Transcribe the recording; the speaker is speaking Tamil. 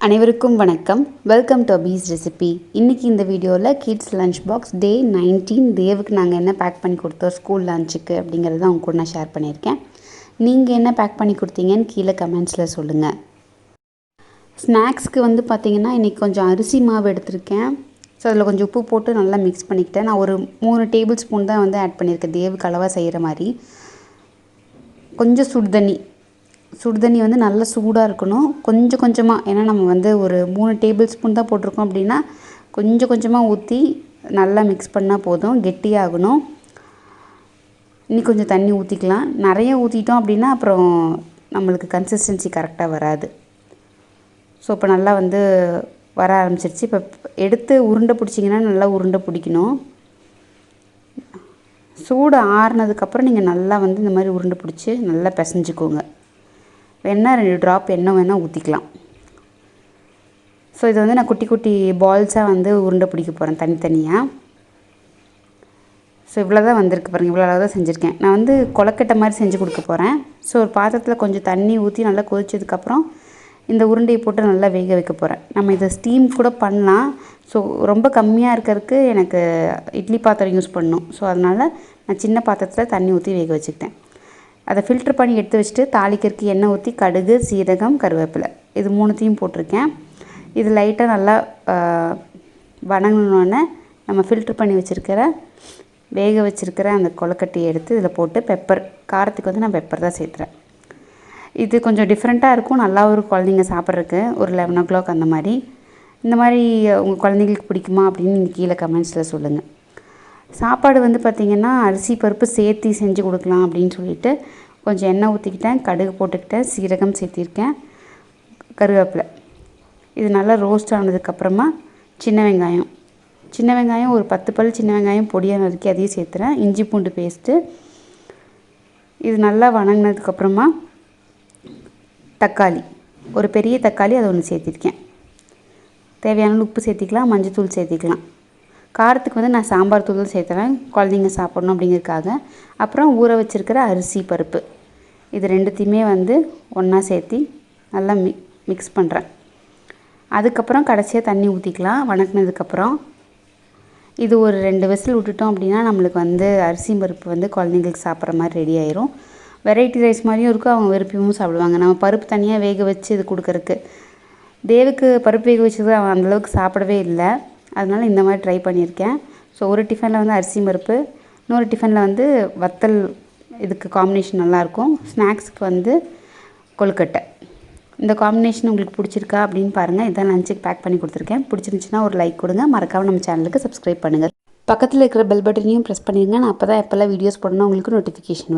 அனைவருக்கும் வணக்கம். Welcome to Bachelor Recipe. இன்றைக்கி இந்த வீடியோவில் கிட்ஸ் லஞ்ச் பாக்ஸ் டே 19 தேவுக்கு நாங்கள் என்ன பேக் பண்ணி கொடுத்தோம் ஸ்கூல் லஞ்சுக்கு அப்படிங்கிறத அவங்க கூட நான் ஷேர் பண்ணியிருக்கேன். நீங்கள் என்ன பேக் பண்ணி கொடுத்தீங்கன்னு கீழே கமெண்ட்ஸில் சொல்லுங்கள். ஸ்நாக்ஸ்க்கு பார்த்திங்கன்னா இன்றைக்கி கொஞ்சம் அரிசி மாவு எடுத்திருக்கேன். ஸோ அதில் கொஞ்சம் உப்பு போட்டு நல்லா மிக்ஸ் பண்ணிக்கிட்டேன். நான் ஒரு 3 டேபிள் ஸ்பூன் தான் ஆட் பண்ணியிருக்கேன் தேவுக்கு அளவாக செய்கிற மாதிரி. கொஞ்சம் சுடுதண்ணி நல்லா சூடாக இருக்கணும். கொஞ்சம் கொஞ்சமாக, ஏன்னா நம்ம ஒரு 3 டேபிள் ஸ்பூன் தான் போட்டிருக்கோம் அப்படின்னா கொஞ்சம் கொஞ்சமாக ஊற்றி நல்லா மிக்ஸ் பண்ணால் போதும். கெட்டியாகணும். இன்னும் கொஞ்சம் தண்ணி ஊற்றிக்கலாம். நிறைய ஊற்றிட்டோம் அப்படின்னா அப்புறம் நம்மளுக்கு கன்சிஸ்டன்சி கரெக்டாக வராது. ஸோ இப்போ நல்லா வர ஆரம்பிச்சிருச்சு. இப்போ எடுத்து உருண்டை பிடிச்சிங்கன்னா நல்லா உருண்டை பிடிக்கணும். சூடு ஆறுனதுக்கப்புறம் நீங்கள் நல்லா இந்த மாதிரி உருண்டை பிடிச்சி நல்லா பிசைஞ்சுக்கோங்க. வேணால் 2 ட்ராப் எண்ணெய் வேணால் ஊற்றிக்கலாம். ஸோ இதை நான் குட்டி குட்டி பால்ஸாக உருண்டை பிடிக்க போகிறேன் தனித்தனியாக. ஸோ இவ்வளோ தான் வந்திருக்கு பாருங்கள். இவ்வளோ அளவு தான் செஞ்சுருக்கேன். நான் கொலக்கட்டை மாதிரி செஞ்சு கொடுக்க போகிறேன். ஸோ ஒரு பாத்திரத்தில் கொஞ்சம் தண்ணி ஊற்றி நல்லா கொதிச்சதுக்கப்புறம் இந்த உருண்டையை போட்டு நல்லா வேக வைக்க போகிறேன். நம்ம இதை ஸ்டீம் கூட பண்ணலாம். ஸோ ரொம்ப கம்மியாக இருக்கிறதுக்கு எனக்கு இட்லி பாத்திரம் யூஸ் பண்ணணும். ஸோ அதனால் நான் சின்ன பாத்திரத்தில் தண்ணி ஊற்றி வேக வச்சுக்கிட்டேன். அதை ஃபில்ட்ரு பண்ணி எடுத்து வச்சுட்டு தாளிக்கிறதுக்கு எண்ணெய் ஊற்றி கடுகு, சீரகம், கருவேப்பிலை இது 3த்தையும் போட்டிருக்கேன். இது லைட்டாக நல்லா வணங்கினோடனே நம்ம ஃபில்ட்ரு பண்ணி வேக வச்சுருக்கிற அந்த கொலக்கட்டையை எடுத்து இதில் போட்டு பெப்பர், காரத்துக்கு நான் பெப்பர் தான் சேர்த்துறேன். இது கொஞ்சம் டிஃப்ரெண்ட்டாக இருக்கும். நல்லா ஒரு குழந்தைங்க சாப்பிட்றதுக்கு ஒரு 11 o'clock அந்த மாதிரி. இந்த மாதிரி உங்கள் குழந்தைங்களுக்கு பிடிக்குமா அப்படின்னு நீங்கள் கீழே கமெண்ட்ஸில் சொல்லுங்கள். சாப்பாடு பார்த்திங்கன்னா அரிசி பருப்பு சேர்த்து செஞ்சு கொடுக்கலாம் அப்படின்னு சொல்லிட்டு கொஞ்சம் எண்ணெய் ஊற்றிக்கிட்டேன், கடுகு போட்டுக்கிட்டேன், சீரகம் சேர்த்திருக்கேன், கருவேப்பிலை. இது நல்லா ரோஸ்ட் ஆனதுக்கப்புறமா சின்ன வெங்காயம் ஒரு 10 பல் சின்ன வெங்காயம் பொடியாக நறுக்கி அதையும் சேர்த்துறேன். இஞ்சி பூண்டு பேஸ்ட்டு. இது நல்லா வணங்கினதுக்கப்புறமா தக்காளி, ஒரு பெரிய தக்காளி அதை ஒன்று சேர்த்திருக்கேன். தேவையான உப்பு சேர்த்திக்கலாம், மஞ்சத்தூள் சேர்த்திக்கலாம். காரத்துக்கு நான் சாம்பார் தூள் சேர்த்துறேன், குழந்தைங்க சாப்பிட்ணும் அப்படிங்கிறதுக்காக. அப்புறம் ஊற வச்சுருக்கிற அரிசி பருப்பு இது 2த்தையுமே ஒன்றா சேர்த்தி நல்லா மிக்ஸ் பண்ணுறேன். அதுக்கப்புறம் கடைசியாக தண்ணி ஊற்றிக்கலாம். வணக்கினதுக்கப்புறம் இது ஒரு 2 விசில் விட்டுட்டோம் அப்படின்னா நம்மளுக்கு அரிசி பருப்பு குழந்தைங்களுக்கு சாப்பிட்ற மாதிரி ரெடி ஆயிரும். வெரைட்டி ரைஸ் மாதிரியும் இருக்கும், அவங்க விருப்பமும் சாப்பிடுவாங்க. நம்ம பருப்பு தனியாக வேக வச்சு இது கொடுக்குறக்கு. தேவுக்கு பருப்பு வேக வச்சது அவன் அந்தளவுக்கு சாப்பிடவே இல்லை. அதனால் இந்த மாதிரி ட்ரை பண்ணியிருக்கேன். ஸோ ஒரு டிஃபனில் அரிசி பருப்பு, இன்னொரு டிஃபனில் வத்தல் இதுக்கு காம்பினேஷன் நல்லாயிருக்கும். ஸ்நாக்ஸுக்கு கொழுக்கட்டை. இந்த காம்பினேஷன் உங்களுக்கு பிடிச்சிருக்கா அப்படின்னு பாருங்கள். இதான் லஞ்சுக்கு பேக் பண்ணி கொடுத்துருக்கேன். பிடிச்சிருந்துச்சின்னா ஒரு லைக் கொடுங்க. மறக்காமல் நம்ம சேனலுக்கு சப்ஸ்கிரைப் பண்ணுங்கள். பக்கத்தில் இருக்கிற பெல் பட்டனையும் ப்ரெஸ் பண்ணிடுங்க. நான் அப்போ தான் எப்போல்லாம் வீடியோஸ் போடணும் உங்களுக்கு நோட்டிஃபிகேஷன் வரும்.